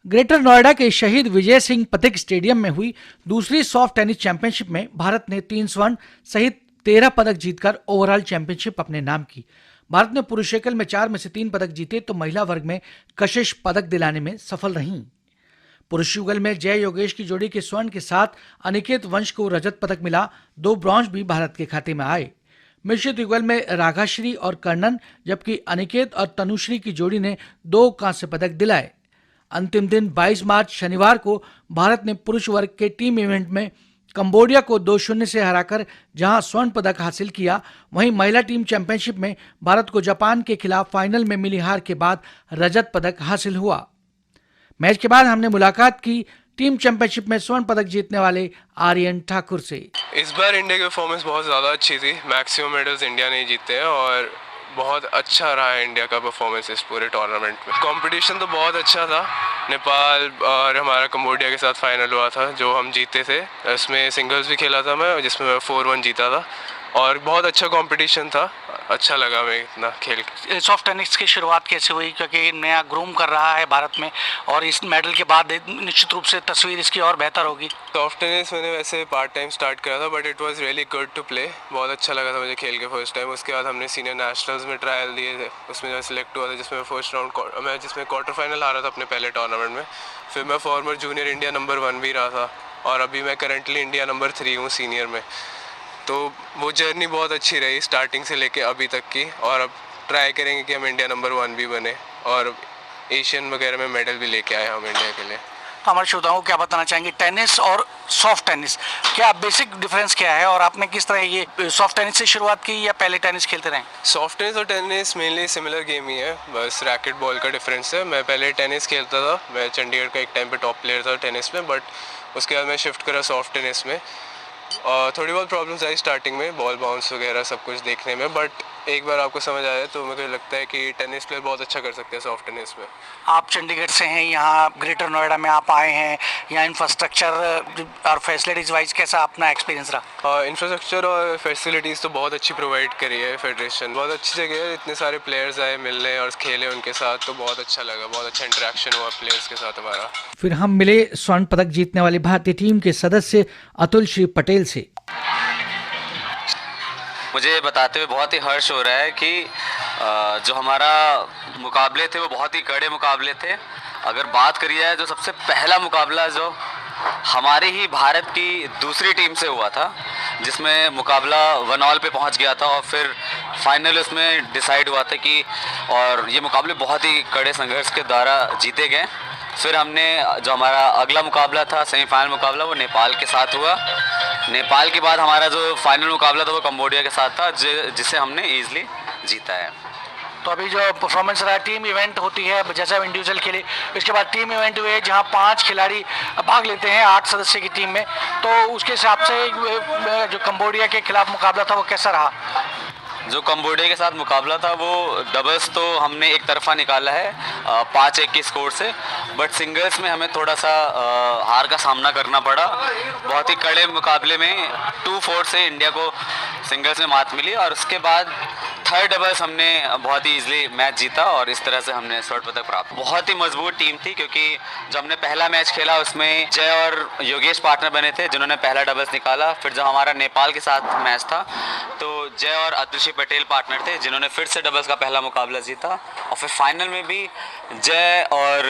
Greater Noida के शहीद Vijay Singh Pathik stadium में हुई दूसरी सॉफ्ट टेनिस चैंपियनशिप में भारत ने 3 स्वर्ण सहित 13 पदक जीतकर ओवरऑल चैंपियनशिप अपने नाम की। भारत ने पुरुष एकल में 4 में से 3 पदक जीते तो महिला वर्ग में कशिश पदक दिलाने में सफल रहीं। पुरुष युगल में जय योगेश की जोड़ी के स्वर्ण के साथ अनिकेत वंश को रजत पदक मिला। 2 ब्रॉन्ज भी भारत के खाते में आए। मिश्रित युगल में राघाश्री और कर्णन, जबकि अनिकेत और तनुश्री की जोड़ी ने 2 कांस्य पदक दिलाए। अंतिम दिन 22 मार्च शनिवार को भारत ने पुरुष वर्ग के टीम इवेंट में कंबोडिया को 2-0 से हराकर जहां स्वर्ण पदक हासिल किया, वहीं महिला टीम चैंपियनशिप में भारत को जापान के खिलाफ फाइनल में मिली हार के बाद रजत पदक हासिल हुआ। मैच के बाद हमने मुलाकात की टीम चैंपियनशिप में स्वर्ण पदक जीतने वाले आर्यन ठाकुर से। इस बार इंडिया की परफॉर्मेंस बहुत ज़्यादा अच्छी थी। मैक्सिमम मेडल्स इंडिया ने जीते हैं और बहुत अच्छा रहा है इंडिया का परफॉर्मेंस इस पूरे टूर्नामेंट में। कंपटीशन तो बहुत अच्छा था। नेपाल और हमारा कंबोडिया के साथ फाइनल हुआ था जो हम जीते थे। इसमें सिंगल्स भी खेला था मैं, जिसमें मैं 4-1 जीता था और बहुत अच्छा कंपटीशन था। अच्छा लगा मैं इतना खेल। सॉफ्ट टेनिस की शुरुआत कैसे हुई, क्योंकि नया ग्रूम कर रहा है भारत में और इस मेडल के बाद निश्चित रूप से तस्वीर इसकी और बेहतर होगी। सॉफ्ट टेनिस मैंने वैसे पार्ट टाइम स्टार्ट करा था, but it was really good to play. बहुत अच्छा लगा था मुझे खेल के फर्स्ट टाइम। उसके बाद हमने सीनियर नेशनल्स में ट्रायल दिए थे, उसमें मैं सिलेक्ट हुआ था, जिसमें फर्स्ट राउंड मैं जिसमें क्वार्टर फाइनल आ रहा था अपने पहले टूर्नामेंट में। फिर मैं फॉर्मर जूनियर इंडिया नंबर 1 भी रहा था और अभी मैं करंटली इंडिया नंबर 3 हूँ सीनियर में। तो वो जर्नी बहुत अच्छी रही स्टार्टिंग से लेके अभी तक की, और अब ट्राई करेंगे कि हम इंडिया नंबर 1 भी बने और एशियन वगैरह में मेडल भी लेके आए हम इंडिया के लिए। तो हमारे श्रोताओं को क्या बताना चाहेंगे, टेनिस और सॉफ्ट टेनिस क्या बेसिक डिफरेंस क्या है और आपने किस तरह ये सॉफ्ट टेनिस से शुरुआत की या पहले टेनिस खेलते रहे? सॉफ्ट टेनिस और टेनिस मेनली सिमिलर गेम ही है, बस रैकेट बॉल का डिफरेंस है। मैं पहले टेनिस खेलता था, मैं चंडीगढ़ का एक टाइम पे टॉप प्लेयर था टेनिस में, बट उसके बाद मैं शिफ्ट करा सॉफ्ट टेनिस में। और थोड़ी बहुत प्रॉब्लम्स आई स्टार्टिंग में, बॉल बाउंस वगैरह सब कुछ देखने में, बट एक बार आपको समझ आया तो मुझे लगता है कि टेनिस प्लेयर बहुत अच्छा कर सकते हैं सॉफ्ट टेनिस में। आप चंडीगढ़ से हैं, यहाँ ग्रेटर नोएडा में आप आए हैं, यहाँ इंफ्रास्ट्रक्चर और फैसिलिटीज़ वाइज कैसा अपना एक्सपीरियंस रहा? इंफ्रास्ट्रक्चर और फैसिलिटीज़ तो बहुत अच्छी प्रोवाइड करी है फेडरेशन। बहुत अच्छी जगह है, इतने सारे प्लेयर्स आए मिलने और खेले उनके साथ, तो बहुत अच्छा लगा। बहुत अच्छा इंटरेक्शन हुआ प्लेयर्स के साथ हमारा। फिर हम मिले स्वर्ण पदक जीतने वाली भारतीय टीम के सदस्य अतुल श्री पटेल से। मुझे बताते हुए बहुत ही हर्ष हो रहा है कि जो हमारा मुकाबले थे वो बहुत ही कड़े मुकाबले थे। अगर बात करी जाए तो सबसे पहला मुकाबला जो हमारी ही भारत की दूसरी टीम से हुआ था, जिसमें मुकाबला 1 ऑल पे पहुंच गया था और फिर फाइनल उसमें डिसाइड हुआ था कि, और ये मुकाबले बहुत ही कड़े संघर्ष के द्वारा जीते गए। फिर हमने जो हमारा अगला मुकाबला था, सेमीफाइनल मुकाबला, वो नेपाल के साथ हुआ। नेपाल के बाद हमारा जो फाइनल मुकाबला था वो कंबोडिया के साथ था, जिसे हमने ईजिली जीता है। तो अभी जो परफॉर्मेंस रहा, टीम इवेंट होती है जैसे हम इंडिविजुअल खेले, इसके बाद टीम इवेंट हुए जहां 5 खिलाड़ी भाग लेते हैं 8 सदस्य की टीम में, तो उसके हिसाब से जो कंबोडिया के खिलाफ मुकाबला था वो कैसा रहा? जो कंबोडिया के साथ मुकाबला था वो डबल्स तो हमने एक तरफा निकाला है 5-1 के स्कोर से, बट सिंगल्स में हमें थोड़ा सा हार का सामना करना पड़ा। बहुत ही कड़े मुकाबले में 2-4 से इंडिया को सिंगल्स में मात मिली और उसके बाद थर्ड डबल्स हमने बहुत ही ईजिली मैच जीता और इस तरह से हमने स्वर्ण पदक प्राप्त। बहुत ही मजबूत टीम थी, क्योंकि जब हमने पहला मैच खेला उसमें जय और योगेश पार्टनर बने थे जिन्होंने पहला डबल्स निकाला। फिर जब हमारा नेपाल के साथ मैच था तो जय और अतुल पटेल पार्टनर थे जिन्होंने फिर से डबल्स का पहला मुकाबला जीता, और फिर फाइनल में भी जय और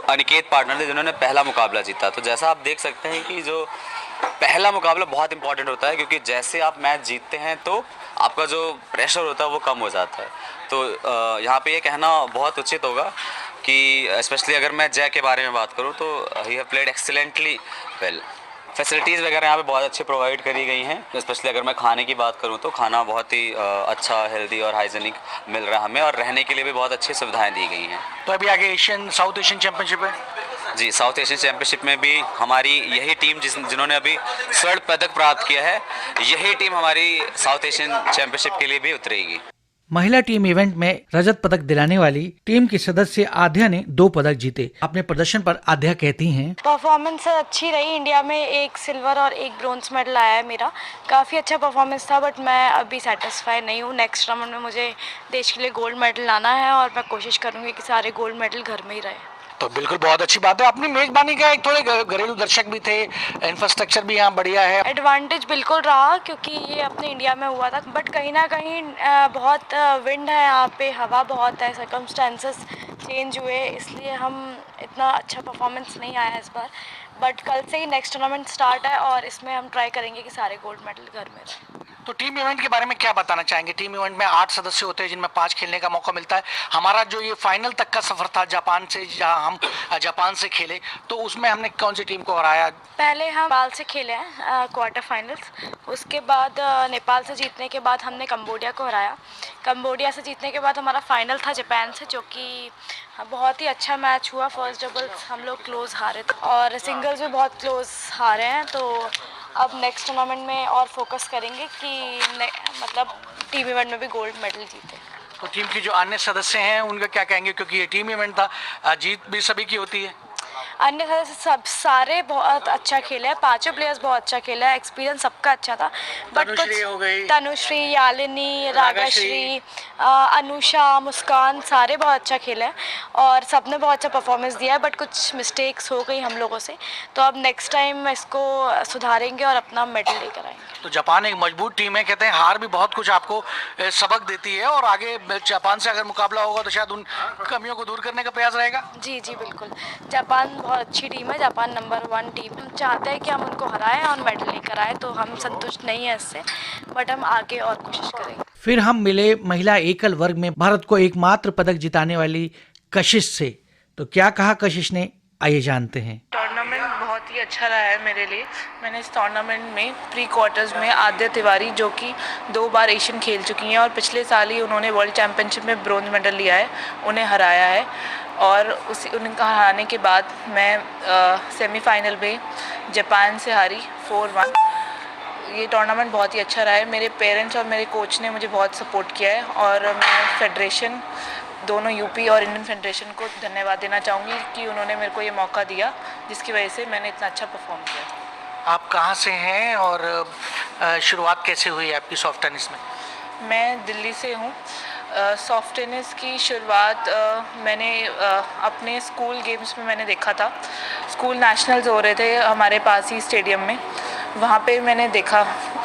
अनिकेत पार्टनर थे जिन्होंने पहला मुकाबला जीता। तो जैसा आप देख सकते हैं कि जो पहला मुकाबला बहुत इंपॉर्टेंट होता है, क्योंकि जैसे आप मैच जीतते हैं तो आपका जो प्रेशर होता है वो कम हो जाता है। तो यहाँ पे ये कहना बहुत उचित होगा कि स्पेशली अगर मैं जय के बारे में बात करूँ तो he have played excellently well. Facilities वगैरह यहाँ पे बहुत अच्छी प्रोवाइड करी गई हैं। स्पेशली अगर मैं खाने की बात करूँ तो खाना बहुत ही अच्छा, हेल्दी और हाइजीनिक मिल रहा है हमें, और रहने के लिए भी बहुत अच्छी सुविधाएं दी गई हैं। तो अभी आगे साउथ एशियन चैंपियनशिप है जी, साउथ एशियन चैंपियनशिप में भी हमारी यही टीम जिन्होंने अभी स्वर्ण पदक प्राप्त किया है, यही टीम हमारी साउथ एशियन चैंपियनशिप के लिए भी उतरेगी। महिला टीम इवेंट में रजत पदक दिलाने वाली टीम की सदस्य आध्या ने 2 पदक जीते। अपने प्रदर्शन पर आध्या कहती हैं, परफॉर्मेंस अच्छी रही। इंडिया में 1 सिल्वर और 1 ब्रोंज मेडल आया है मेरा। काफ़ी अच्छा परफॉर्मेंस था, बट मैं अभी सेटिस्फाई नहीं हूँ। नेक्स्ट राउंड में मुझे देश के लिए गोल्ड मेडल लाना है और मैं कोशिश करूँगी कि सारे गोल्ड मेडल घर में ही रहे। तो बिल्कुल बहुत अच्छी बात है। अपनी मेजबानी का एक थोड़े घरेलू दर्शक भी थे, इंफ्रास्ट्रक्चर भी यहाँ बढ़िया है। एडवांटेज बिल्कुल रहा क्योंकि ये अपने इंडिया में हुआ था, बट कहीं ना कहीं बहुत विंड है यहाँ पे, हवा बहुत है, सर्कमस्टेंसेस चेंज हुए, इसलिए हम इतना अच्छा परफॉर्मेंस नहीं आया इस बार। बट कल से ही नेक्स्ट टूर्नामेंट स्टार्ट है और इसमें हम ट्राई करेंगे कि सारे गोल्ड मेडल घर में रहें। तो टीम इवेंट के बारे में क्या बताना चाहेंगे? टीम इवेंट में 8 सदस्य होते हैं जिनमें 5 खेलने का मौका मिलता है। हमारा जो ये फाइनल तक का सफर था जापान से, जहां हम जापान से खेले, तो उसमें हमने कौन सी टीम को हराया? पहले हम नेपाल से खेले हैं क्वार्टर फाइनल्स, उसके बाद नेपाल से जीतने के बाद हमने कंबोडिया को हराया। कंबोडिया से जीतने के बाद हमारा फाइनल था जापान से, जो कि बहुत ही अच्छा मैच हुआ। फर्स्ट डबल्स हम लोग क्लोज हारे थे और सिंगल्स भी बहुत क्लोज हारे हैं। तो अब नेक्स्ट टूर्नामेंट में और फोकस करेंगे कि मतलब टीम इवेंट में भी गोल्ड मेडल जीते। तो टीम की जो अन्य सदस्य हैं उनका क्या कहेंगे, क्योंकि ये टीम इवेंट था, जीत भी सभी की होती है। अन्य सदस्य सब सारे बहुत अच्छा खेले हैं, पांचों प्लेयर्स बहुत अच्छा खेला है, एक्सपीरियंस सबका अच्छा था। बट तनुश्री हो गई, तनुश्री, यालिनी, रागाश्री, अनुषा, मुस्कान, सारे बहुत अच्छा खेले हैं और सबने बहुत अच्छा परफॉर्मेंस दिया है। बट कुछ मिस्टेक्स हो गई हम लोगों से, तो अब नेक्स्ट टाइम इसको सुधारेंगे और अपना मेडल लेकर आएंगे। तो जापान एक मजबूत टीम है, कहते हैं हार भी बहुत कुछ आपको सबक देती है, और आगे जापान से अगर मुकाबला होगा तो शायद उन कमियों को दूर करने का प्रयास रहेगा। जी जी बिल्कुल, जापान बहुत अच्छी टीम है, जापान नंबर 1 टीम। हम चाहते हैं कि हम उनको हराएं और मेडल लेकर आए, तो हम संतुष्ट नहीं है इससे, बट हम आगे और कोशिश करेंगे। फिर हम मिले महिला एकल वर्ग में भारत को एकमात्र पदक जिताने वाली कशिश से। तो क्या कहा कशिश ने, आइए जानते हैं। टूर्नामेंट बहुत ही अच्छा रहा है मेरे लिए। मैंने इस टूर्नामेंट में प्री क्वार्टर्स में आद्या तिवारी, जो कि 2 बार एशियन खेल चुकी हैं और पिछले साल ही उन्होंने वर्ल्ड चैम्पियनशिप में ब्रोंज मेडल लिया है, उन्हें हराया है। और उनका हराने के बाद मैं सेमीफाइनल में जापान से हारी 4-1। ये टूर्नामेंट बहुत ही अच्छा रहा है। मेरे पेरेंट्स और मेरे कोच ने मुझे बहुत सपोर्ट किया है और मैं फेडरेशन, दोनों यूपी और इंडियन फेडरेशन को धन्यवाद देना चाहूँगी कि उन्होंने मेरे को ये मौका दिया, जिसकी वजह से मैंने इतना अच्छा परफॉर्म किया। आप कहाँ से हैं और शुरुआत कैसे हुई आपकी सॉफ्ट टेनिस में? मैं दिल्ली से हूँ। सॉफ्ट टेनिस की शुरुआत मैंने अपने स्कूल गेम्स में मैंने देखा था। स्कूल नेशनल्स हो रहे थे हमारे पास ही स्टेडियम में, वहाँ पे मैंने देखा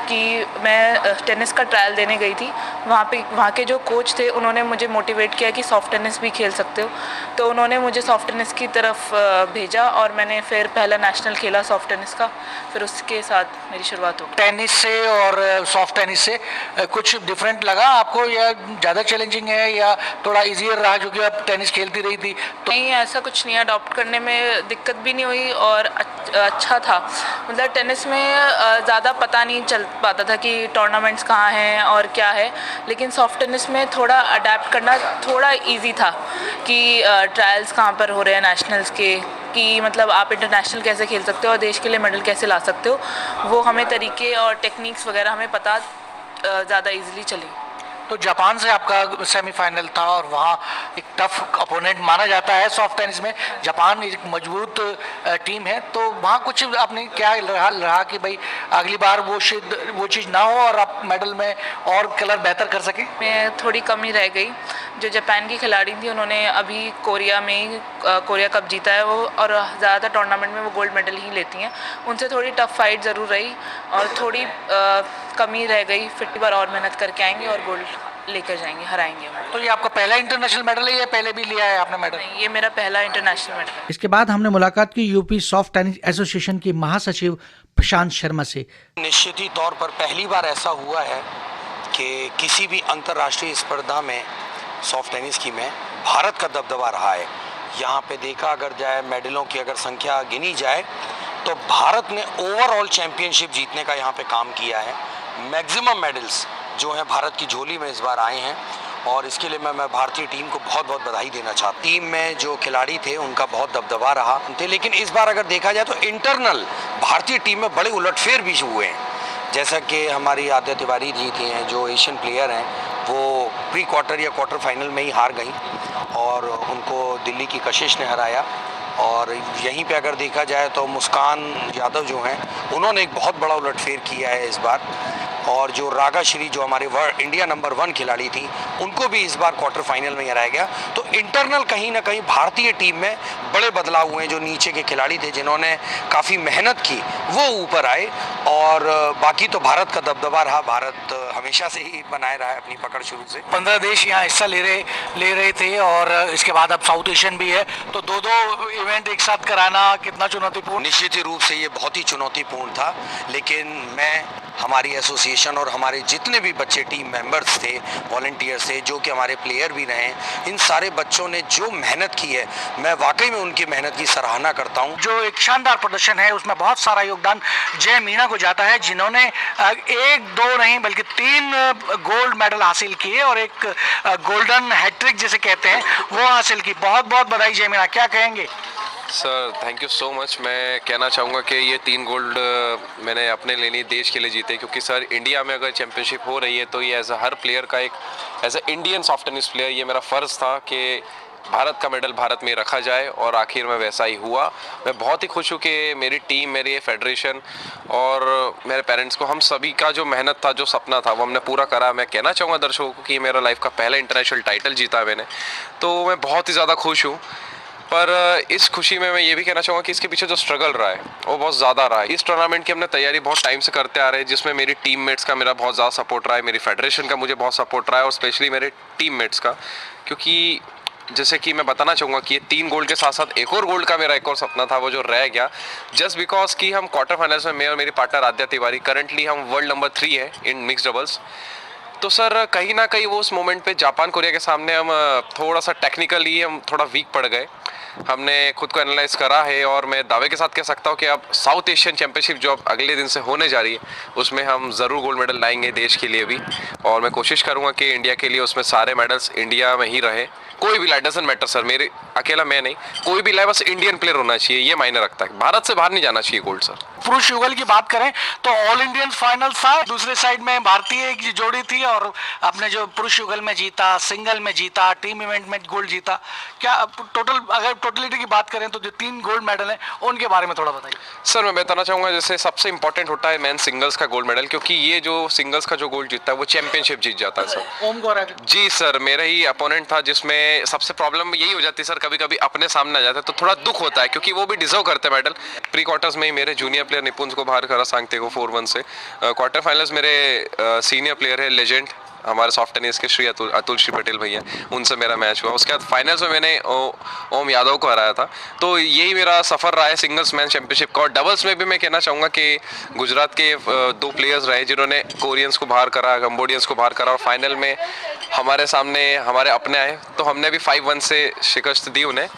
कि मैं टेनिस का ट्रायल देने गई थी। वहाँ के जो कोच थे उन्होंने मुझे मोटिवेट किया कि सॉफ्ट टेनिस भी खेल सकते हो, तो उन्होंने मुझे सॉफ्ट टेनिस की तरफ भेजा और मैंने फिर पहला नेशनल खेला सॉफ्ट टेनिस का। फिर उसके साथ मेरी शुरुआत हो गई। टेनिस से और सॉफ्ट टेनिस से कुछ डिफरेंट लगा आपको, या ज़्यादा चैलेंजिंग है या थोड़ा ईजियर रहा क्योंकि आप टेनिस खेलती रही थी? तो नहीं, ऐसा कुछ नहीं, अडॉप्ट करने में दिक्कत भी नहीं हुई और अच्छा था। मतलब टेनिस में ज़्यादा पता नहीं चल पाता था कि टूर्नामेंट्स कहाँ हैं और क्या है, लेकिन सॉफ्ट टेनिस में थोड़ा अडेप्ट करना थोड़ा इजी था कि ट्रायल्स कहाँ पर हो रहे हैं नेशनल्स के, कि मतलब आप इंटरनेशनल कैसे खेल सकते हो और देश के लिए मेडल कैसे ला सकते हो, वो हमें तरीके और टेक्निक्स वगैरह हमें पता ज़्यादा इजीली चली। तो जापान से आपका सेमीफाइनल था और वहाँ एक टफ अपोनेंट माना जाता है सॉफ्ट टेनिस में। जापान एक मजबूत टीम है, तो वहाँ कुछ आपने क्या रहा कि भाई अगली बार वो चीज़ ना हो और आप मेडल में और कलर बेहतर कर सकें? में थोड़ी कमी रह गई। जो जापान की खिलाड़ी थी उन्होंने अभी कोरिया में कोरिया कप जीता है वो, और ज़्यादातर टूर्नामेंट में वो गोल्ड मेडल ही लेती हैं। उनसे थोड़ी टफ फाइट ज़रूर रही और थोड़ी कमी रह गई। फिर बार और मेहनत करके आएंगे और गोल्ड लेकर जाएंगे, हराएंगे हम। तो ये आपका पहला इंटरनेशनल मेडल है या पहले भी लिया है आपने मेडल? नहीं, ये मेरा पहला इंटरनेशनल मेडल है। इसके बाद हमने मुलाकात की यूपी सॉफ्ट टेनिस एसोसिएशन के महासचिव प्रशांत शर्मा से। निश्चित ही तौर पर पहली बार ऐसा हुआ है कि किसी भी अंतर्राष्ट्रीय स्पर्धा में सॉफ्ट टेनिस की में भारत का दबदबा रहा है। यहाँ पे देखा अगर जाए मेडलों की अगर संख्या गिनी जाए तो भारत ने ओवरऑल चैंपियनशिप जीतने का यहाँ पे काम किया है। मैक्सिमम मेडल्स जो हैं भारत की झोली में इस बार आए हैं और इसके लिए मैं भारतीय टीम को बहुत बहुत बधाई देना चाहता हूँ। टीम में जो खिलाड़ी थे उनका बहुत दबदबा रहा थे, लेकिन इस बार अगर देखा जाए तो इंटरनल भारतीय टीम में बड़े उलटफेर भी हुए हैं। जैसा कि हमारी आद्या तिवारी जी थी हैं जो एशियन प्लेयर हैं, वो प्री क्वार्टर या क्वार्टर फाइनल में ही हार गई और उनको दिल्ली की कशिश ने हराया। और यहीं पे अगर देखा जाए तो मुस्कान यादव जो हैं उन्होंने एक बहुत बड़ा उलटफेर किया है इस बार और जो रागा श्री जो हमारे इंडिया नंबर 1 खिलाड़ी थी, उनको भी इस बार क्वार्टर फाइनल में हराया गया। तो इंटरनल कहीं ना कहीं भारतीय टीम में बड़े बदलाव हुए। जो नीचे के खिलाड़ी थे जिन्होंने काफ़ी मेहनत की वो ऊपर आए, और बाकी तो भारत का दबदबा रहा। भारत हमेशा से ही बनाए रहा है अपनी पकड़ शुरू से। 15 देश यहाँ हिस्सा ले रहे थे और इसके बाद अब साउथ एशियन भी है, तो दो इवेंट एक साथ कराना कितना चुनौतीपूर्ण? निश्चित ही रूप से ये बहुत ही चुनौतीपूर्ण था, लेकिन मैं हमारी एसोसिएशन और हमारे जितने भी बच्चे टीम मेंबर्स थे, वॉलंटियर्स थे, जो कि हमारे प्लेयर भी रहे, इन सारे बच्चों ने जो मेहनत की है, मैं वाकई में उनकी मेहनत की सराहना करता हूँ। जो एक शानदार प्रदर्शन है उसमें बहुत सारा योगदान जय मीणा को जाता है, जिन्होंने 1-2 नहीं बल्कि 3 गोल्ड मेडल हासिल किए और एक गोल्डन हैट्रिक जिसे कहते हैं वो हासिल की। बहुत बहुत बधाई जय मीणा, क्या कहेंगे? Sir thank you so much. मैं कहना चाहूँगा कि ये 3 गोल्ड मैंने अपने लिए नहीं, देश के लिए जीते, क्योंकि सर इंडिया में अगर चैंपियनशिप हो रही है तो ये एज अ हर प्लेयर का एक as a Indian soft tennis player ये मेरा फ़र्ज़ था कि भारत का मेडल भारत में रखा जाए, और आखिर में वैसा ही हुआ। मैं बहुत ही खुश हूँ कि मेरी टीम, मेरी फेडरेशन और मेरे पेरेंट्स को, हम सभी का जो मेहनत था, जो सपना था, वो हमने पूरा करा। मैं कहना चाहूँगा दर्शकों को कि मेरा लाइफ का पहला इंटरनेशनल टाइटल जीता मैंने, तो मैं बहुत ही ज़्यादा खुश हूँ। पर इस खुशी में मैं ये भी कहना चाहूँगा कि इसके पीछे जो स्ट्रगल रहा है वो बहुत ज़्यादा रहा है। इस टूर्नामेंट की हमने तैयारी बहुत टाइम से करते आ रहे हैं, जिसमें मेरी टीममेट्स का मेरा बहुत ज़्यादा सपोर्ट रहा है, मेरी फेडरेशन का मुझे बहुत सपोर्ट रहा है, और स्पेशली मेरे टीममेट्स का, क्योंकि जैसे कि मैं बताना चाहूँगा कि ये 3 गोल्ड के साथ साथ एक और गोल्ड का मेरा एक और सपना था, वो जो रह गया जस्ट बिकॉज कि हम क्वार्टर फाइनल्स में, मैं और मेरी पार्टनर आद्या तिवारी, करंटली हम वर्ल्ड नंबर 3 है इन मिक्स डबल्स। तो सर कहीं ना कहीं वो उस मोमेंट पे जापान कोरिया के सामने हम थोड़ा सा टेक्निकली हम थोड़ा वीक पड़ गए। हमने खुद को एनालाइज करा है, और मैं दावे के साथ कह सकता हूँ कि अब साउथ एशियन चैंपियनशिप जो अब अगले दिन से होने जा रही है उसमें हम ज़रूर गोल्ड मेडल लाएंगे देश के लिए भी, और मैं कोशिश करूँगा कि इंडिया के लिए उसमें सारे मेडल्स इंडिया में ही रहे। कोई भी लाए, डजंट मैटर सर, मेरे अकेला मैं नहीं, कोई भी लाए, बस इंडियन प्लेयर होना चाहिए, ये मायने रखता है। भारत से बाहर नहीं जाना चाहिए गोल्ड सर। पुरुष युगल की बात करें तो ऑल इंडियन फाइनल था, दूसरे साइड में भारतीय एक जोड़ी थी और आपने जो पुरुष युगल में जीता, सिंगल में जीता, टीम इवेंट में गोल्ड जीता। क्या टोटल, अगर टोटलिटी की बात करें तो जो 3 गोल्ड मेडल हैं उनके बारे में थोड़ा बताइए। सर मैं बताना चाहूँगा, जैसे सबसे इंपॉर्टेंट होता है मैन सिंगल्स का गोल्ड मेडल, क्योंकि ये जो सिंगल्स का जो गोल्ड जीतता है वो चैंपियनशिप जीत जाता है सर। ओम गौरा जी सर, मेरा ही अपोनेंट था, जिसमें सबसे प्रॉब्लम यही हो जाती है सर, कभी कभी अपने सामने आ जाता है तो थोड़ा दुख होता है, क्योंकि वो भी डिजर्व करते हैं मेडल। प्री क्वार्टर्स में ही मेरे जूनियर प्लेयर निपुंज को बाहर करा सांगते को 4-1 से। क्वार्टर फाइनल्स मेरे सीनियर प्लेयर है, लेजेंड हमारे सॉफ्ट टेनिस के श्री अतुल श्री पटेल भैया, उनसे मेरा मैच हुआ। उसके बाद फाइनल्स में मैंने ओम यादव को हराया था। तो यही मेरा सफ़र रहा है सिंगल्स मैन चैंपियनशिप का। और डबल्स में भी मैं कहना चाहूँगा कि गुजरात के 2 प्लेयर्स रहे जिन्होंने कोरियंस को बाहर करा, कंबोडियंस को बाहर करा, और फाइनल में हमारे सामने हमारे अपने आए, तो हमने भी 5-1 से शिकस्त दी उन्हें।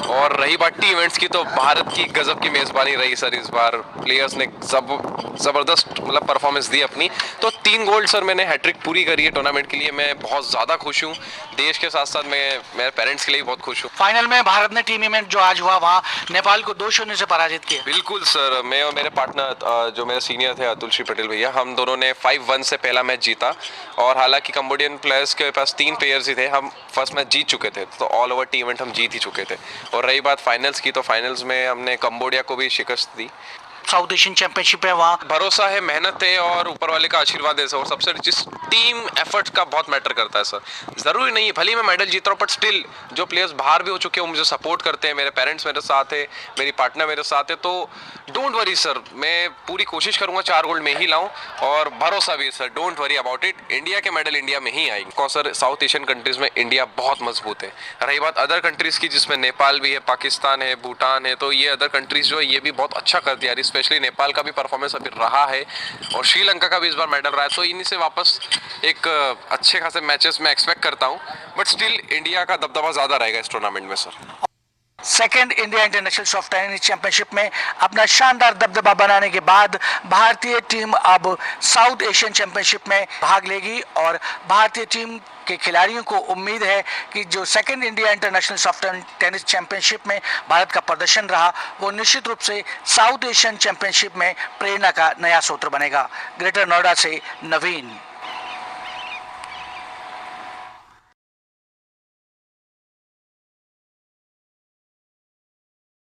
और रही बात टी इवेंट्स की, तो भारत की गजब की मेज़बानी रही सर इस बार। प्लेयर्स ने ज़बरदस्त मतलब परफॉर्मेंस दी अपनी। तो 3 गोल्ड सर मैंने हैट्रिक पूरी करी है टूर्नामेंट के लिए। मैं बहुत ज़्यादा खुश हूँ, देश के साथ साथ मैं मेरे पेरेंट्स के लिए भी बहुत खुश हूँ। फाइनल में भारत ने टीम इवेंट जो आज हुआ वहाँ नेपाल को 2-0 से पराजित किया। बिल्कुल सर, मैं और मेरे पार्टनर जो मेरे सीनियर थे अतुल श्री पटेल भैया, हम दोनों ने 5-1 से पहला मैच जीता। और हालांकि कंबोडियन प्लेयर्स के पास 3 प्लेयर्स ही थे, हम फर्स्ट मैच जीत चुके थे, तो ऑल ओवर टीम इवेंट हम जीत ही चुके थे। और रही बात फाइनल्स की, तो फाइनल्स में हमने कंबोडिया को भी शिकस्त दी। साउथ एशियन चैंपियनशिप है, वहाँ भरोसा है, मेहनत है और ऊपर वाले का आशीर्वाद है सर। और सबसे जिस टीम एफर्ट का बहुत मैटर करता है सर। ज़रूरी नहीं है भले ही मैं मेडल जीत रहा हूँ, बट स्टिल जो प्लेयर्स बाहर भी हो चुके हैं वो मुझे सपोर्ट करते हैं, मेरे पेरेंट्स मेरे साथ है, मेरी पार्टनर मेरे साथ है। तो डोंट वरी सर, मैं पूरी कोशिश करूँगा 4 गोल्ड में ही लाऊँ, और भरोसा भी है sir, don't worry about it. India के मेडल इंडिया में ही आएंगे। कौन सर, साउथ एशियन कंट्रीज़ में इंडिया बहुत मजबूत है। रही बात अदर कंट्रीज़ की, जिसमें नेपाल भी है, पाकिस्तान है, भूटान है, तो ये अदर कंट्रीज़ जो है ये भी बहुत अच्छा कर दिया। स्पेशली नेपाल का भी परफॉर्मेंस अभी रहा है, और श्रीलंका का भी इस बार मेडल रहा है। तो इन्हीं से वापस एक अच्छे खासे मैचेस मैं एक्सपेक्ट करता हूं, बट स्टिल इंडिया का दबदबा ज़्यादा रहेगा इस टूर्नामेंट में sir. Second India international soft tennis championship में अपना शानदार दबदबा बनाने के बाद भारतीय टीम अब साउथ एशियन चैंपियनशिप में भाग लेगी। और भारतीय टीम के खिलाड़ियों को उम्मीद है कि जो second India international soft tennis championship में भारत का प्रदर्शन रहा, वो निश्चित रूप से साउथ एशियन चैंपियनशिप में प्रेरणा का नया सूत्र बनेगा। ग्रेटर नोएडा से नवीन।